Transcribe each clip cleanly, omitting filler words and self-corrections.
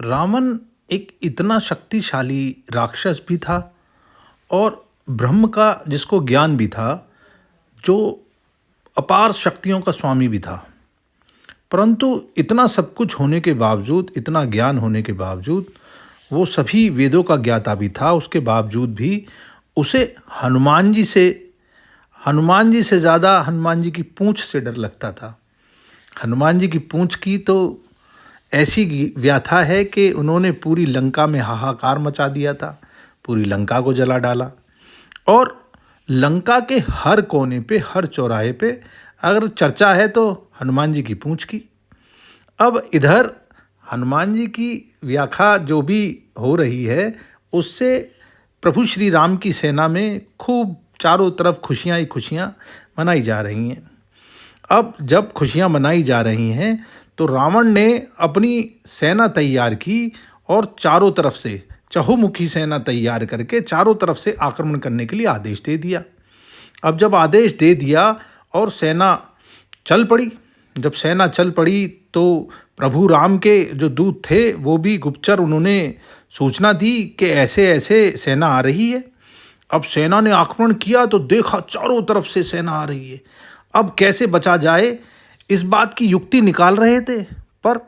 रावण एक इतना शक्तिशाली राक्षस भी था और ब्रह्म का जिसको ज्ञान भी था, जो अपार शक्तियों का स्वामी भी था। परंतु इतना सब कुछ होने के बावजूद, इतना ज्ञान होने के बावजूद, वो सभी वेदों का ज्ञाता भी था। उसके बावजूद भी उसे हनुमान जी से ज़्यादा हनुमान जी की पूंछ से डर लगता था। हनुमान जी की पूंछ की तो ऐसी व्याथा है कि उन्होंने पूरी लंका में हाहाकार मचा दिया था, पूरी लंका को जला डाला। और लंका के हर कोने पे, हर चौराहे पे अगर चर्चा है तो हनुमान जी की पूंछ की। अब इधर हनुमान जी की व्याख्या जो भी हो रही है, उससे प्रभु श्री राम की सेना में खूब चारों तरफ खुशियाँ ही खुशियाँ मनाई जा रही हैं। अब जब खुशियाँ मनाई जा रही हैं तो रावण ने अपनी सेना तैयार की और चारों तरफ से चहुमुखी सेना तैयार करके चारों तरफ से आक्रमण करने के लिए आदेश दे दिया। अब जब आदेश दे दिया और सेना चल पड़ी, जब सेना चल पड़ी तो प्रभु राम के जो दूत थे वो भी गुप्तचर उन्होंने सूचना दी कि ऐसे ऐसे सेना आ रही है। अब सेना ने आक्रमण किया तो देखा चारों तरफ से सेना आ रही है। अब कैसे बचा जाए, इस बात की युक्ति निकाल रहे थे। पर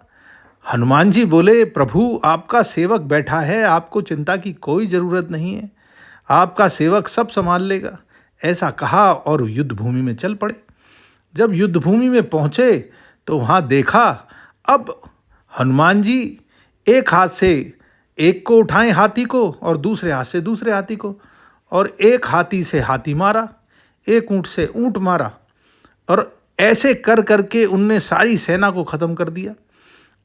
हनुमान जी बोले, प्रभु आपका सेवक बैठा है, आपको चिंता की कोई ज़रूरत नहीं है, आपका सेवक सब संभाल लेगा। ऐसा कहा और युद्ध भूमि में चल पड़े। जब युद्ध भूमि में पहुँचे तो वहाँ देखा, अब हनुमान जी एक हाथ से एक को उठाएं हाथी को और दूसरे हाथ से दूसरे हाथी को, और एक हाथी से हाथी मारा, एक ऊँट से ऊँट मारा, और ऐसे कर करके उनने सारी सेना को ख़त्म कर दिया।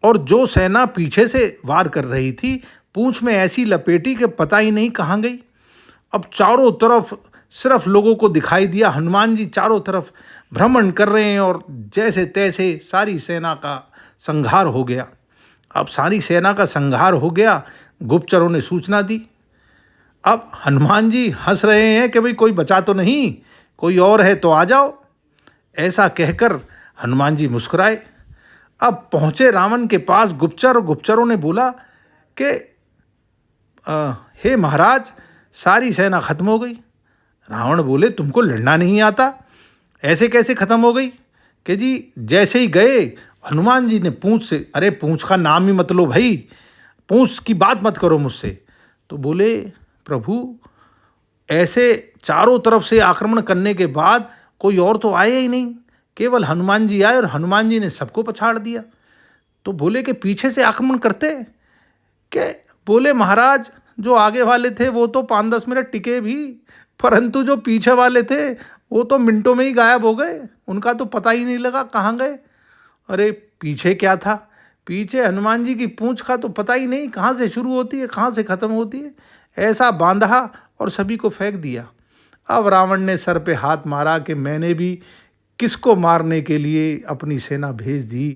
और जो सेना पीछे से वार कर रही थी, पूंछ में ऐसी लपेटी कि पता ही नहीं कहाँ गई। अब चारों तरफ सिर्फ लोगों को दिखाई दिया, हनुमान जी चारों तरफ भ्रमण कर रहे हैं और जैसे तैसे सारी सेना का संहार हो गया। अब सारी सेना का संहार हो गया, गुप्तचरों ने सूचना दी। अब हनुमान जी हंस रहे हैं कि भाई कोई बचा तो नहीं, कोई और है तो आ जाओ। ऐसा कहकर हनुमान जी मुस्कुराए। अब पहुँचे रावण के पास गुप्तचर, और गुप्तचरों ने बोला कि हे महाराज, सारी सेना खत्म हो गई। रावण बोले, तुमको लड़ना नहीं आता, ऐसे कैसे खत्म हो गई? कि जी जैसे ही गए हनुमान जी ने पूंछ से, अरे पूंछ का नाम ही मत लो भाई, पूंछ की बात मत करो मुझसे। तो बोले, प्रभु ऐसे चारों तरफ से आक्रमण करने के बाद कोई और तो आया ही नहीं, केवल हनुमान जी आए और हनुमान जी ने सबको पछाड़ दिया। तो बोले कि पीछे से आक्रमण करते के? बोले, महाराज जो आगे वाले थे वो तो 5-10 मिनट टिके भी, परंतु जो पीछे वाले थे वो तो मिनटों में ही गायब हो गए, उनका तो पता ही नहीं लगा कहाँ गए। अरे पीछे क्या था, पीछे हनुमान जी की पूंछ का तो पता ही नहीं कहाँ से शुरू होती है कहाँ से ख़त्म होती है। ऐसा बांधा और सभी को फेंक दिया। अब रावण ने सर पे हाथ मारा कि मैंने भी किसको मारने के लिए अपनी सेना भेज दी।